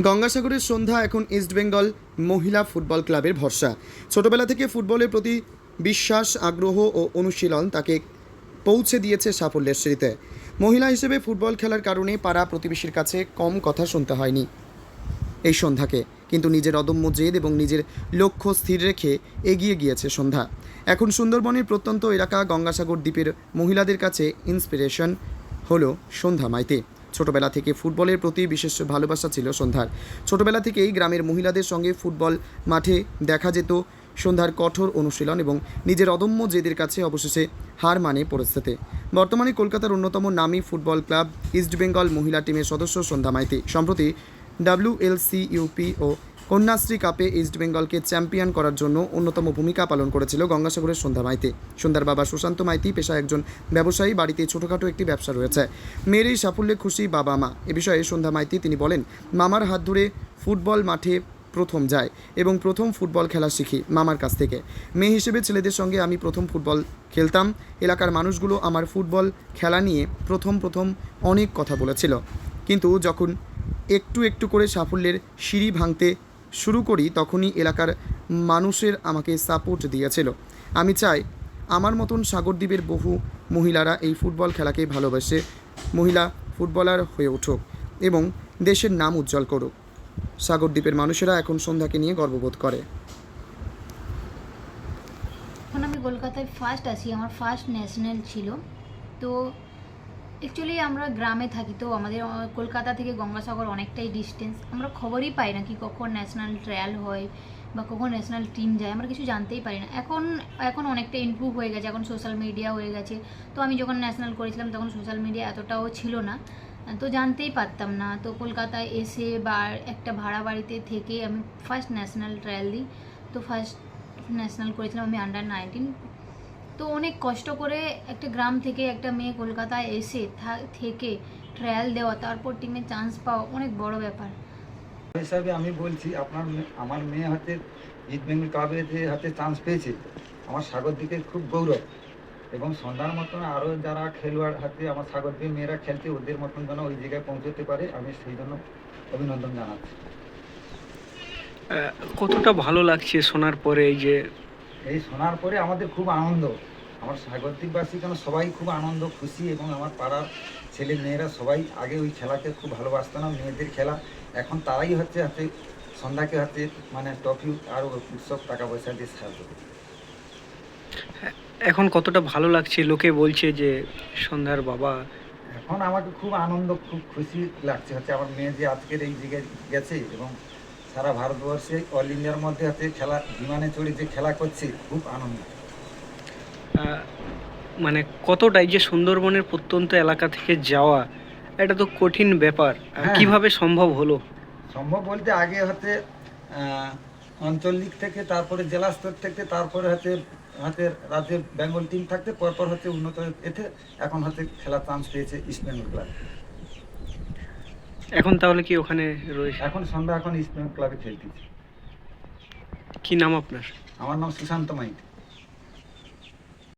গঙ্গাসাগরের সন্ধ্যা এখন ইস্টবেঙ্গল মহিলা ফুটবল ক্লাবের ভরসা। ছোটবেলা থেকে ফুটবলের প্রতি বিশ্বাস, আগ্রহ ও অনুশীলন তাকে পৌঁছে দিয়েছে সাফল্যের সিঁড়িতে। মহিলা হিসেবে ফুটবল খেলার কারণে পাড়া প্রতিবেশীর কাছে কম কথা শুনতে হয়নি এই সন্ধ্যাকে, কিন্তু নিজের অদম্য জেদ এবং নিজের লক্ষ্য স্থির রেখে এগিয়ে গিয়েছে সন্ধ্যা। এখন সুন্দরবনের প্রত্যন্ত এলাকা গঙ্গাসাগর দ্বীপের মহিলাদের কাছে ইন্সপিরেশন হলো সন্ধ্যা মাইতি। ছোটবেলা থেকে ফুটবলের প্রতি বিশেষ ভালোবাসা ছিল সন্ধ্যার। ছোটবেলা থেকেই গ্রামের মহিলাদের সঙ্গে ফুটবল মাঠে দেখা যেত সন্ধ্যার কঠোর অনুশীলন এবং নিজের অদম্য জেদের কাছে অবশেষে হার মানে পরিস্থিতি। বর্তমানে কলকাতার অন্যতম নামী ফুটবল ক্লাব ইস্টবেঙ্গল মহিলা টিমের সদস্য সন্ধ্যা মাইতি। সম্প্রতি WLCUP ও কন্যাশ্রী কাপে ইস্টবেঙ্গলকে চ্যাম্পিয়ন করার জন্য অন্যতম ভূমিকা পালন করেছিল গঙ্গাসাগরের সন্ধ্যা মাইতি। সন্ধ্যার বাবা সুশান্ত মাইতি পেশায় একজন ব্যবসায়ী, বাড়িতে ছোটোখাটো একটি ব্যবসা রয়েছে। মেয়ের এই সাফল্যে খুশি বাবা মা। এ বিষয়ে সন্ধ্যা মাইতি তিনি বলেন, মামার হাত ধরে ফুটবল মাঠে প্রথম যায় এবং প্রথম ফুটবল খেলা শিখি মামার কাছ থেকে। মেয়ে হিসেবে ছেলেদের সঙ্গে আমি প্রথম ফুটবল খেলতাম। এলাকার মানুষগুলো আমার ফুটবল খেলা নিয়ে প্রথম অনেক কথা বলেছিল, কিন্তু যখন একটু একটু করে সাফল্যের সিঁড়ি ভাঙতে শুরু করি তখনই এলাকার মানুষের আমাকে সাপোর্ট দিয়েছিল। আমি চাই আমার মতন সাগরদ্বীপের বহু মহিলারা এই ফুটবল খেলাকে ভালোবাসে, মহিলা ফুটবলার হয়ে উঠুক এবং দেশের নাম উজ্জ্বল করুক। সাগরদ্বীপের মানুষেরা এখন সন্ধ্যাকে নিয়ে গর্ববোধ করে। এখন আমি কলকাতায় ফার্স্ট আসি, আমার ফার্স্ট ন্যাশনাল ছিল। তো অ্যাকচুয়ালি আমরা গ্রামে থাকি, তো আমাদের কলকাতা থেকে গঙ্গাসাগর অনেকটাই ডিস্টেন্স। আমরা খবরই পাই না কি কখন ন্যাশনাল ট্রায়াল হয় বা কখন ন্যাশনাল টিম যায়, আমরা কিছু জানতেই পারি না। এখন অনেকটা ইমপ্রুভ হয়ে গেছে, এখন সোশ্যাল মিডিয়া হয়ে গেছে। তো আমি যখন ন্যাশনাল করেছিলাম তখন সোশ্যাল মিডিয়া এতটাও ছিল না, তো জানতেই পারতাম না। তো কলকাতায় এসে বা একটা ভাড়া বাড়িতে থেকে আমি ফার্স্ট ন্যাশনাল ট্রায়াল দিই। তো ফার্স্ট ন্যাশনাল করেছিলাম আমি আন্ডার 19। তো অনেক কষ্ট করে একটা গ্রাম থেকে একটা মেয়ে কলকাতায় এসে থেকে ট্রায়াল দেওয়া, তারপর টিমে চান্স পাওয়া অনেক বড় ব্যাপার হিসাবে আমি বলছি, আমার মেয়ে হাতে ইস্টবেঙ্গল ক্লাবের হাতে চান্স পেয়েছে, আমার সাগরদ্বীপের খুব গৌরব। এবং সন্ধ্যার মতন আরও যারা খেলোয়াড় হাতে আমার সাগরদ্বীপের মেয়েরা খেলতে, ওদের মতন যেন ওই জায়গায় পৌঁছতে পারে, আমি সেই জন্য অভিনন্দন জানাচ্ছি। কতটা ভালো লাগছে শোনার পরে? এই শোনার পরে আমাদের খুব আনন্দ, আমার সাগরদ্বীপবাসী কেন সবাই খুব আনন্দ খুশি। এবং আমার পাড়ার ছেলে মেয়েরা সবাই আগে ওই খেলাকে খুব ভালোবাসতো না, মেয়েদের খেলা। এখন তারাই হচ্ছে হাতে সন্ধ্যাকে হাতে মানে ট্রফি আর উৎসব টাকা পয়সা দিয়ে সাহায্য করে। এখন কতটা ভালো লাগছে? লোকে বলছে যে সন্ধ্যার বাবা। এখন আমাকে খুব আনন্দ, খুব খুশি লাগছে হচ্ছে আমার মেয়ে যে আজকের এই জায়গায় গেছে এবং সারা ভারতবর্ষে অল ইন্ডিয়ার মধ্যে হাতে খেলা বিমানে চড়ে যে খেলা করছে, খুব আনন্দ। মানে কতটাই যে সুন্দরবনের প্রত্যন্ত এলাকা থেকে যাওয়া, এটা তো কঠিন ব্যাপার। হ্যাঁ। কিভাবে সম্ভব হলো? সম্ভব বলতে আগে হচ্ছে অঞ্চল লিগ থেকে, তারপরে জেলা স্তর থেকে, তারপরে হচ্ছে রাজ্যে বেঙ্গল টিম থাকতে, পরপর হচ্ছে উন্নত এতে এখন হচ্ছে খেলার চান্স পেয়েছে ইস্টবেঙ্গল ক্লাব। এখন তাহলে কি ওখানে রয়েছে? এখন সন্ধ্যা এখন ইস্টবেঙ্গল ক্লাবে খেলতেছি। কি নাম আপনার? আমার নাম সুশান্ত মাইতি।